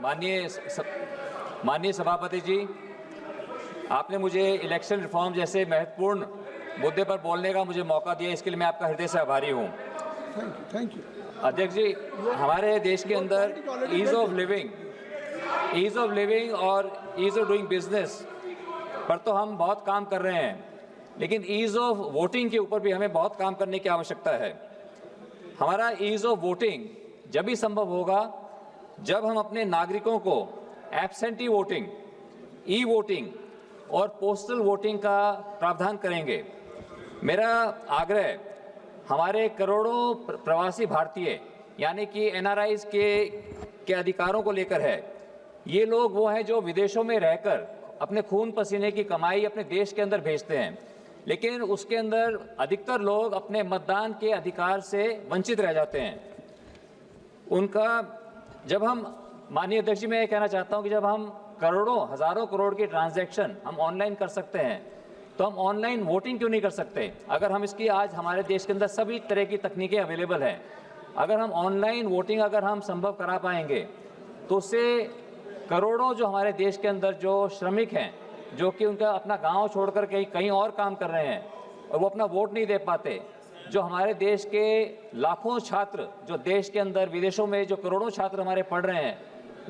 माननीय सभापति जी, आपने मुझे इलेक्शन रिफॉर्म जैसे महत्वपूर्ण मुद्दे पर बोलने का मुझे मौका दिया, इसके लिए मैं आपका हृदय से आभारी हूँ। Thank you. अध्यक्ष जी, हमारे देश के अंदर ईज़ ऑफ लिविंग और ईज़ ऑफ डूइंग बिजनेस पर तो हम बहुत काम कर रहे हैं, लेकिन ईज़ ऑफ वोटिंग के ऊपर भी हमें बहुत काम करने की आवश्यकता है। हमारा ईज़ ऑफ वोटिंग जब भी संभव होगा जब हम अपने नागरिकों को एब्सेंटी वोटिंग, ई वोटिंग और पोस्टल वोटिंग का प्रावधान करेंगे। मेरा आग्रह हमारे करोड़ों प्रवासी भारतीय यानी कि एनआरआईज के अधिकारों को लेकर है। ये लोग वो हैं जो विदेशों में रहकर अपने खून पसीने की कमाई अपने देश के अंदर भेजते हैं, लेकिन उसके अंदर अधिकतर लोग अपने मतदान के अधिकार से वंचित रह जाते हैं। उनका जब हम माननीय अध्यक्ष जी, मैं ये कहना चाहता हूँ कि जब हम करोड़ों हजारों करोड़ की ट्रांजैक्शन हम ऑनलाइन कर सकते हैं तो हम ऑनलाइन वोटिंग क्यों नहीं कर सकते? अगर हम इसकी आज हमारे देश के अंदर सभी तरह की तकनीकें अवेलेबल हैं, अगर हम ऑनलाइन वोटिंग अगर हम संभव करा पाएंगे तो उससे करोड़ों जो हमारे देश के अंदर जो श्रमिक हैं, जो कि उनका अपना गांव छोड़कर कहीं और काम कर रहे हैं और वो अपना वोट नहीं दे पाते, जो हमारे देश के लाखों छात्र जो देश के अंदर विदेशों में जो करोड़ों छात्र हमारे पढ़ रहे हैं,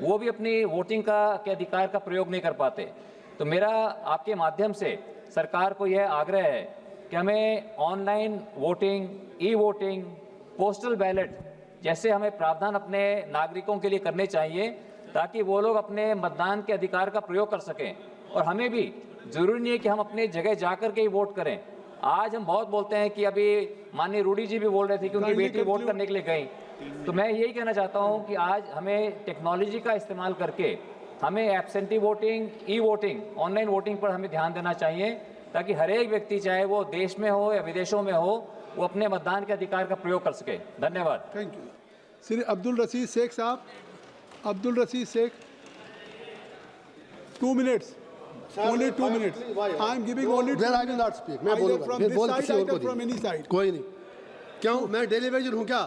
वो भी अपनी वोटिंग के अधिकार का प्रयोग नहीं कर पाते। तो मेरा आपके माध्यम से सरकार को यह आग्रह है कि हमें online voting, e voting, postal ballot जैसे हमें प्रावधान अपने नागरिकों के लिए करने चाहिए ताकि वो लोग अपने मतदान के अधिकार का प्रयोग कर सकें। और हमें भी जरूरी नहीं है कि हम अपने जगह जाकर के ही वोट करें। आज हम बहुत बोलते हैं कि अभी माननीय रूडी जी भी बोल रहे थे कि उनकी बेटी वोट करने के लिए गई, तो मैं यही कहना चाहता हूँ कि आज हमें टेक्नोलॉजी का इस्तेमाल करके हमें absentee voting, e voting, online voting पर हमें ध्यान देना चाहिए ताकि हर एक व्यक्ति चाहे वो देश में हो या विदेशों में हो, वो अपने मतदान के अधिकार का प्रयोग कर सके। धन्यवाद। Thank you. Shri Abdul Rashid Sheikh sahab, Abdul Rashid Sheikh, 2 minutes. Only 2 minutes. I am giving only 2 minutes. I will not speak. मैं बोलूँगा। From this side, either from any side. कोई नहीं। क्यों? मैं डेली वेजर हूँ क्या?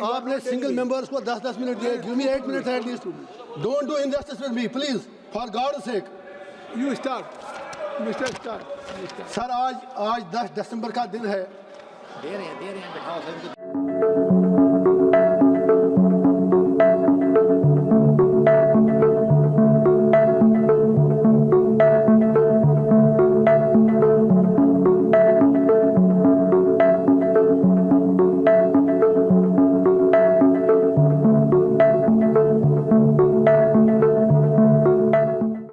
आपने सिंगल मेंबर्स को 10-10 मिनट दिए। Give me 8 minutes at least. Don't do injustice with me, please. For God's sake. You start. Mr. Start. Sir आज 10 दिसंबर का दिन है। दे रहे हैं बिठाओ सर।